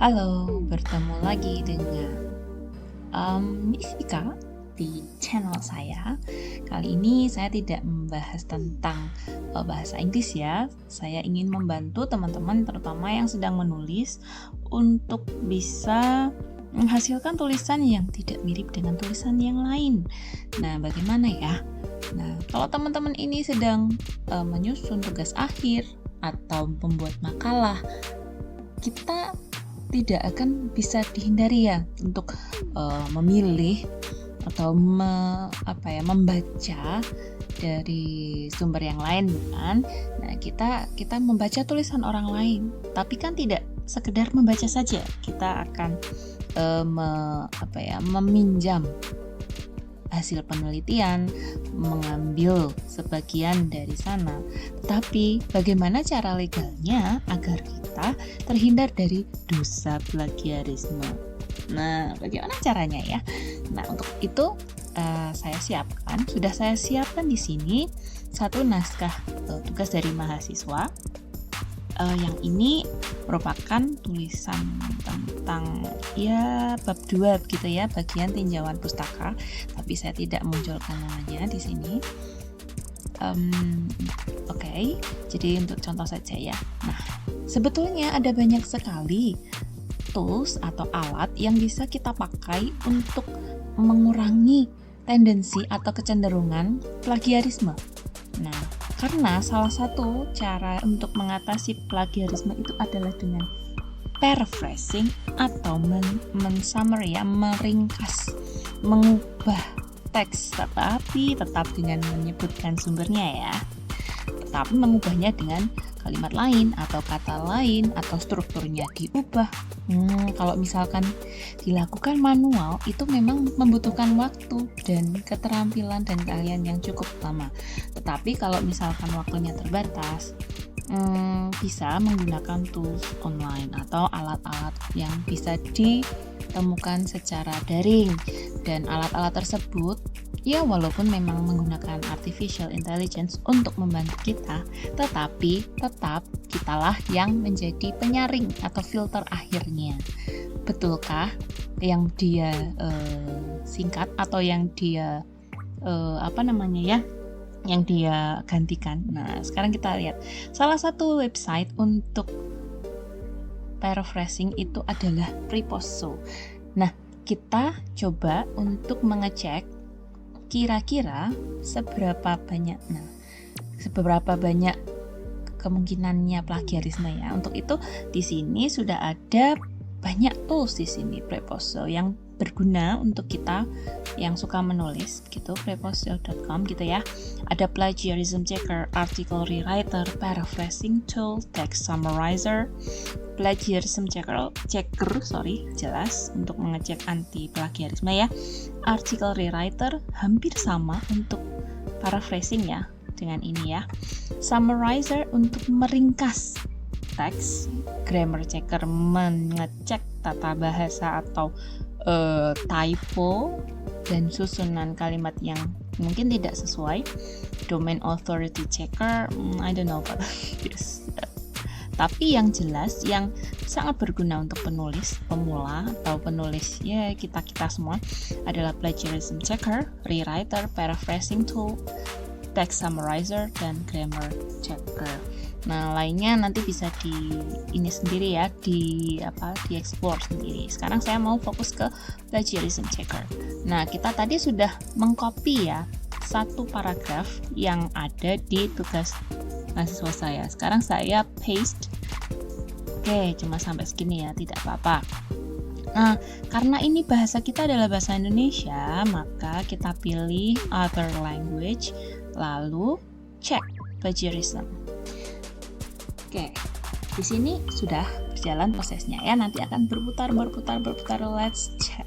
Halo, bertemu lagi dengan Miss Ika di channel saya. Kali ini saya tidak membahas tentang bahasa Inggris ya. Saya ingin membantu teman-teman terutama yang sedang menulis untuk bisa menghasilkan tulisan yang tidak mirip dengan tulisan yang lain. Nah, bagaimana ya? Nah, kalau teman-teman ini sedang menyusun tugas akhir atau membuat makalah, kita tidak akan bisa dihindari ya untuk memilih atau membaca dari sumber yang lain kan. Nah, kita membaca tulisan orang lain, tapi kan tidak sekedar membaca saja. Kita akan meminjam hasil penelitian, mengambil sebagian dari sana. Tapi bagaimana cara legalnya agar kita terhindar dari dosa plagiarisme? Nah, bagaimana caranya ya? Nah, untuk itu sudah saya siapkan di sini satu naskah tugas dari mahasiswa. Yang ini merupakan tulisan tentang ya bab 2 gitu ya, bagian tinjauan pustaka, tapi saya tidak munculkan namanya di sini. Oke, jadi untuk contoh saja ya. Nah, sebetulnya ada banyak sekali tools atau alat yang bisa kita pakai untuk mengurangi tendensi atau kecenderungan plagiarisme. Nah, karena salah satu cara untuk mengatasi plagiarisme itu adalah dengan paraphrasing atau men-summary ya, meringkas, mengubah teks tetapi tetap dengan menyebutkan sumbernya ya. Tetapi mengubahnya dengan kalimat lain atau kata lain atau strukturnya diubah. Kalau misalkan dilakukan manual itu memang membutuhkan waktu dan keterampilan dan keahlian yang cukup lama. Tetapi kalau misalkan waktunya terbatas, bisa menggunakan tools online atau alat-alat yang bisa ditemukan secara daring. Dan alat-alat tersebut ya walaupun memang menggunakan artificial intelligence untuk membantu kita, tetapi tetap kitalah yang menjadi penyaring atau filter akhirnya. Betulkah yang dia singkat atau yang dia yang dia gantikan? Nah, sekarang kita lihat salah satu website untuk paraphrasing itu adalah Prepozo. Nah, kita coba untuk mengecek kira-kira seberapa banyak kemungkinannya plagiarisme ya. Untuk itu di sini sudah ada banyak tools di sini Prepozo yang berguna untuk kita yang suka menulis gitu, prepozo.com gitu ya. Ada plagiarism checker, article rewriter, paraphrasing tool, text summarizer, plagiarism checker jelas untuk mengecek anti plagiarisme ya. Article rewriter hampir sama untuk paraphrasing ya dengan ini ya. Summarizer untuk meringkas teks, grammar checker mengecek tata bahasa atau typo dan susunan kalimat yang mungkin tidak sesuai. Domain authority checker, I don't know but yes. Tapi yang jelas yang sangat berguna untuk penulis pemula atau penulis ya kita semua adalah plagiarism checker, rewriter, paraphrasing tool, text summarizer, dan grammar checker. Nah, lainnya nanti bisa di sendiri ya, di explore sendiri. Sekarang saya mau fokus ke plagiarism checker. Nah, kita tadi sudah mengcopy ya satu paragraf yang ada di tugas mahasiswa saya. Sekarang saya paste. Oke, cuma sampai segini ya, tidak apa-apa. Nah, karena ini bahasa kita adalah bahasa Indonesia, maka kita pilih other language, lalu cek plagiarism. Oke, di sini sudah berjalan prosesnya ya. Nanti akan berputar. Let's check.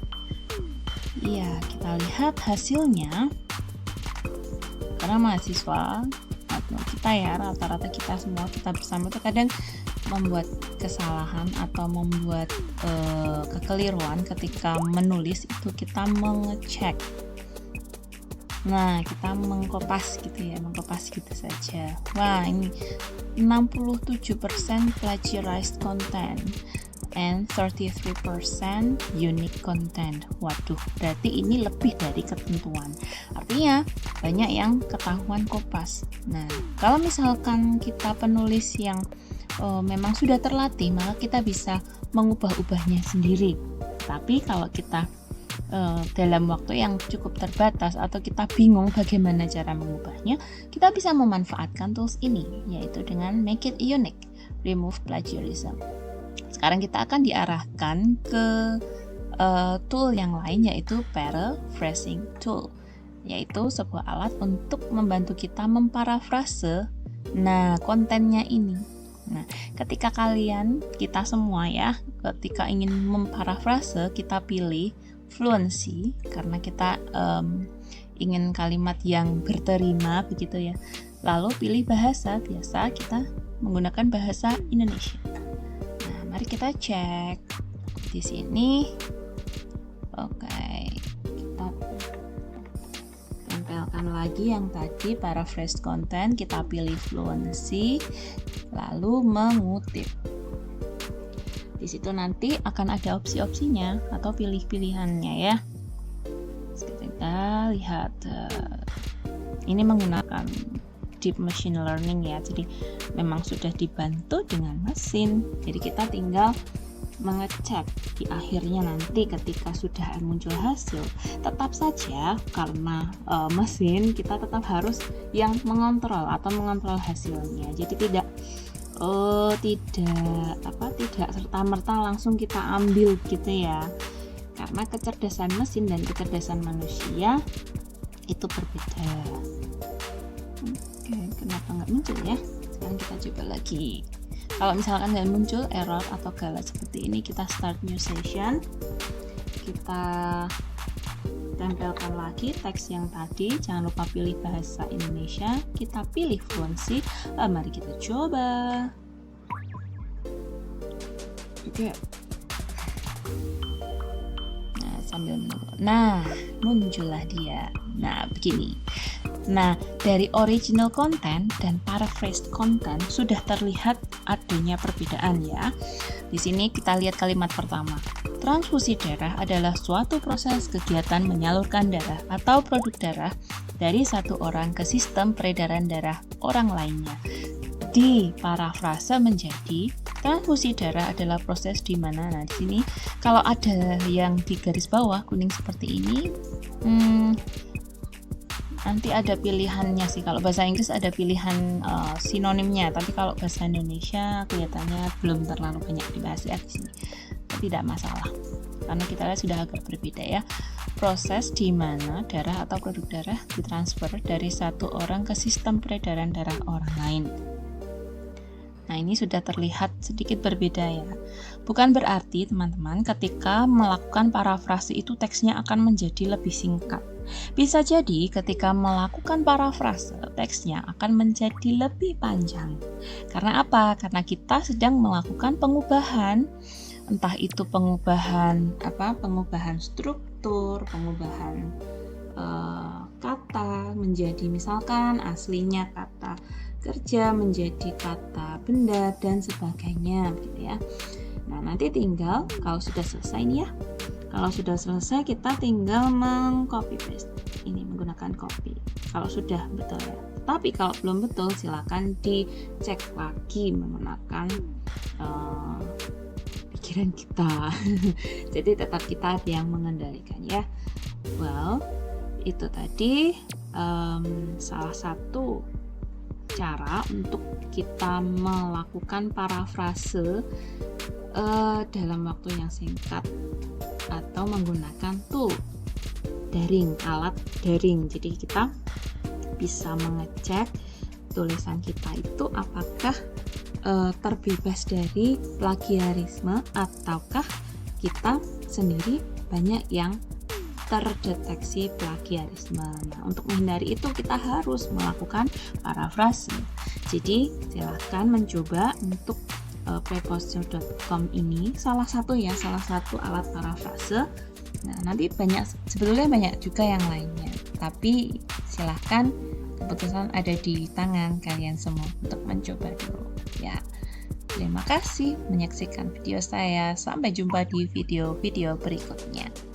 Iya, kita lihat hasilnya. Karena mahasiswa atau kita ya, rata-rata kita semua kita bersama itu kadang membuat kesalahan atau membuat kekeliruan ketika menulis itu kita mengecek. Nah, kita mengkopas gitu saja. Wah, ini 67% plagiarized content and 33% unique content. Waduh, berarti ini lebih dari ketentuan. Artinya banyak yang ketahuan kopas. Nah, kalau misalkan kita penulis yang memang sudah terlatih, maka kita bisa mengubah-ubahnya sendiri. Tapi kalau kita dalam waktu yang cukup terbatas atau kita bingung bagaimana cara mengubahnya, kita bisa memanfaatkan tools ini, yaitu dengan Make It Unique, Remove Plagiarism. Sekarang kita akan diarahkan ke tool yang lain, yaitu Paraphrasing Tool, yaitu sebuah alat untuk membantu kita memparafrase kontennya ini. Nah, ketika kita semua ya, ketika ingin memparafrase, kita pilih fluency karena kita ingin kalimat yang berterima begitu ya. Lalu pilih bahasa, biasa kita menggunakan bahasa Indonesia. Nah, mari kita cek di sini. Oke, kita tempelkan lagi yang tadi paraphrase content, kita pilih fluency, lalu mengutip. Di situ nanti akan ada opsi-opsinya atau pilih-pilihannya ya. Kita lihat, ini menggunakan deep machine learning ya, jadi memang sudah dibantu dengan mesin. Jadi kita tinggal mengecek di akhirnya nanti ketika sudah muncul hasil. Tetap saja karena mesin, kita tetap harus yang mengontrol hasilnya. Jadi tidak serta-merta langsung kita ambil gitu ya. Karena kecerdasan mesin dan kecerdasan manusia itu berbeda. Oke, kenapa nggak muncul ya? Sekarang kita coba lagi. Kalau misalkan nggak muncul error atau galat seperti ini, kita start new session. Kita tempelkan lagi teks yang tadi, jangan lupa pilih bahasa Indonesia, kita pilih fluency. Mari kita coba. Oke. Nah, sambil menunggu. Nah, muncullah dia. Nah, begini. Nah, dari original content dan paraphrased content sudah terlihat adanya perbedaan ya. Di sini kita lihat kalimat pertama. Transfusi darah adalah suatu proses kegiatan menyalurkan darah atau produk darah dari satu orang ke sistem peredaran darah orang lainnya. Di parafrase menjadi transfusi darah adalah proses di mana, nah di sini kalau ada yang di garis bawah kuning seperti ini, nanti ada pilihannya sih. Kalau bahasa Inggris ada pilihan sinonimnya, tapi kalau bahasa Indonesia kelihatannya belum terlalu banyak dibahas ya di sini. Tidak masalah, karena kita lihat sudah agak berbeda ya. Proses di mana darah atau produk darah ditransfer dari satu orang ke sistem peredaran darah orang lain. Nah, ini sudah terlihat sedikit berbeda ya. Bukan berarti teman-teman ketika melakukan parafrase itu teksnya akan menjadi lebih singkat. Bisa jadi ketika melakukan parafrase teksnya akan menjadi lebih panjang. Karena apa? Karena kita sedang melakukan pengubahan, entah itu pengubahan struktur, pengubahan kata menjadi misalkan aslinya kata kerja menjadi kata benda dan sebagainya gitu ya. Nah, nanti tinggal kalau sudah selesai nih ya. Kalau sudah selesai kita tinggal meng-copy paste. Ini menggunakan copy. Kalau sudah betul ya. Tapi kalau belum betul silakan dicek lagi menggunakan pikiran kita. Jadi tetap kita yang mengendalikan ya. Well, itu tadi salah satu cara untuk kita melakukan parafrase dalam waktu yang singkat atau menggunakan tool daring, alat daring. Jadi kita bisa mengecek tulisan kita itu apakah terbebas dari plagiarisme ataukah kita sendiri banyak yang terdeteksi plagiarisme. Nah, untuk menghindari itu kita harus melakukan parafrase. Jadi silahkan mencoba untuk preposter.com ini salah satu alat parafrase. Nah, nanti sebetulnya banyak juga yang lainnya. Tapi silahkan, keputusan ada di tangan kalian semua untuk mencoba dulu ya. Terima kasih menyaksikan video saya. Sampai jumpa di video-video berikutnya.